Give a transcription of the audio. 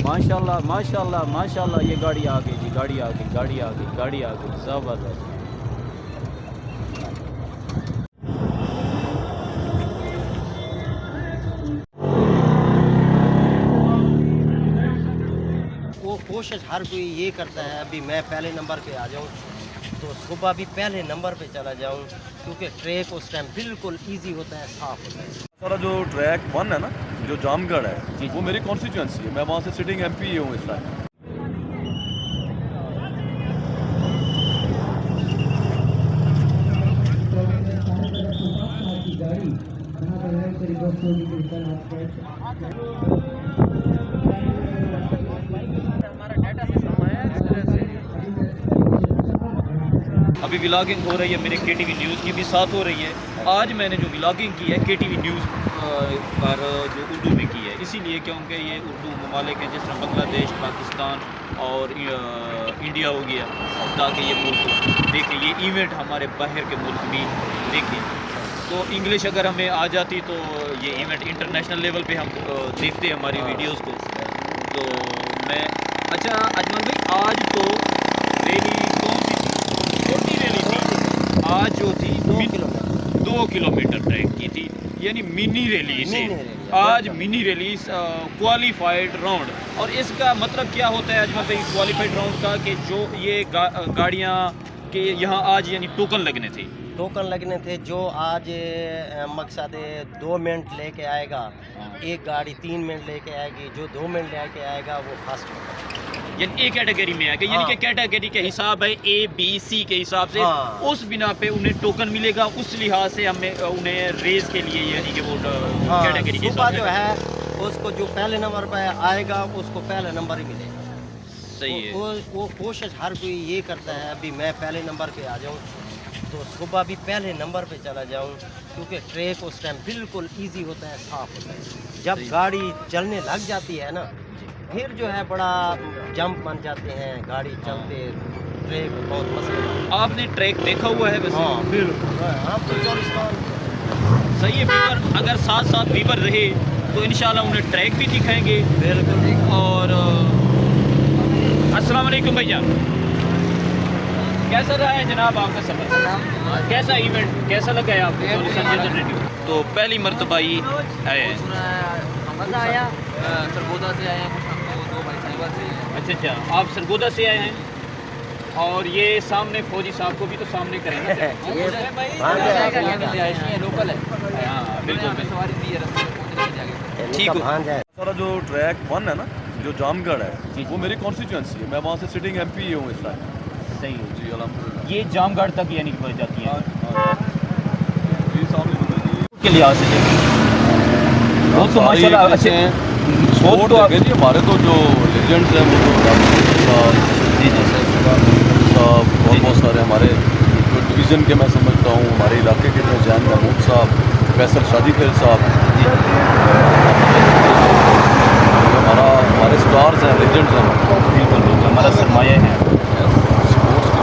माशाल्लाह माशाल्लाह माशाल्लाह। ये गाड़ी आ गई जी, गाड़ी आ गई, गाड़ी आ गई, गाड़ी आ गई, ज़बरदस्त। वो कोशिश हर कोई ये करता है अभी मैं पहले नंबर पे आ जाऊँ, तो सुबह भी पहले नंबर पे चला जाऊँ, क्योंकि ट्रैक उस टाइम बिल्कुल इजी होता है, साफ़ होता है। सारा जो ट्रैक 1 है ना, जो जामगढ़ है जी, वो मेरी कॉन्स्टिट्यूंसी है। मैं वहाँ से सिटिंग MP हूँ इस टाइम। अभी व्लॉगिंग हो रही है, मेरे KTV न्यूज़ की भी साथ हो रही है। आज मैंने जो व्लॉगिंग की है KTV न्यूज़ पर जो उर्दू में की है, इसीलिए क्योंकि ये उर्दू ममालिक हैं, जिस तरह बांग्लादेश, पाकिस्तान और इंडिया हो गया, ताकि ये मुल्क देखें, ये इवेंट हमारे बाहर के मुल्क भी देखें। तो इंग्लिश अगर हमें आ जाती तो ये इवेंट इंटरनेशनल लेवल पे हम देखते हैं हमारी वीडियोस को। तो मैं अच्छा अजमल भाई, आज तो रैली कौन सी थी? छोटी रैली थी आज, जो थी 2 किलोमीटर ट्रैक की थी, यानी मिनी रैली इसे आज मिनी रैली क्वालिफाइड राउंड। और इसका मतलब क्या होता है अजमल भाई क्वालिफाइड राउंड का, कि जो ये गाड़ियाँ के यहाँ आज यानी टोकन लगने थे, जो आज मकसद 2 मिनट लेके आएगा, एक गाड़ी 3 मिनट लेके आएगी, जो 2 मिनट लेके आएगा वो फर्स्ट होगा, यानी एक कैटेगरी में आएगा। यानी कि कैटेगरी के हिसाब है A B C के हिसाब से, उस बिना पे उन्हें टोकन मिलेगा, उस लिहाज से हमें उन्हें रेस के लिए यानी कि वो कैटेगरी के सुबह हिसाब जो है उसको जो पहले नंबर पे आएगा उसको पहला नंबर ही मिलेगा। सही है। वो कोशिश हर कोई ये करता है अभी मैं पहले नंबर पे आ जाऊँ, तो सुबह भी पहले नंबर पे चला जाऊँ, क्योंकि ट्रैक उस टाइम बिल्कुल इजी होता है, साफ़ होता है। जब गाड़ी चलने लग जाती है ना, फिर जो है बड़ा जंप बन जाते हैं गाड़ी चलते, ट्रैक बहुत मसले। आपने ट्रैक देखा हुआ है वैसे? हाँ बिल्कुल, हम तो 24 सही है। व्यूअर अगर साथ साथ व्यूअर रहे तो इंशाल्लाह उन्हें ट्रैक भी दिखाएंगे। बिल्कुल। और अस्सलाम वालेकुम भैया, कैसा रहा है जनाब आपका सफर? कैसा इवेंट कैसा लगा है आपको? तो पहली मरतबा ही आए हैं। मज़ा आया। सरगोदा से आए हैं, कुछ हमको 2 भाई साहिबा से। अच्छा, आप सरगोदा से आए हैं, और ये सामने फौजी साहब को भी तो सामने करेंगे। लोकल है। हाँ बिल्कुल, सवारी दी है रास्ते में, ठीक हो। सारा जो ट्रैक 1 है ना, जो जामगढ़ है वो मेरी कॉन्स्टिट्यूंसी है। मैं वहाँ से सिटिंग MP हूँ इस टाइम। सही है जी अल्हम्दुलिल्लाह। ये जामगढ़ तक यानी कि पहुँच जाती है जी सामने के लिहाज से वो तो माशाल्लाह अच्छे हैं। सपोर्ट तो देंगे जी। हमारे तो जो लेजेंड्स हैं वो साहब बहुत सारे हमारे जो डिवीज़न के मैं समझता हूँ, हमारे इलाके के जो जैन महमूद साहब, फैसल शादी खेल साहब, हमारे स्टार्स हैं, लेजेंड्स हैं, बिल्कुल हमारा सरमाया है।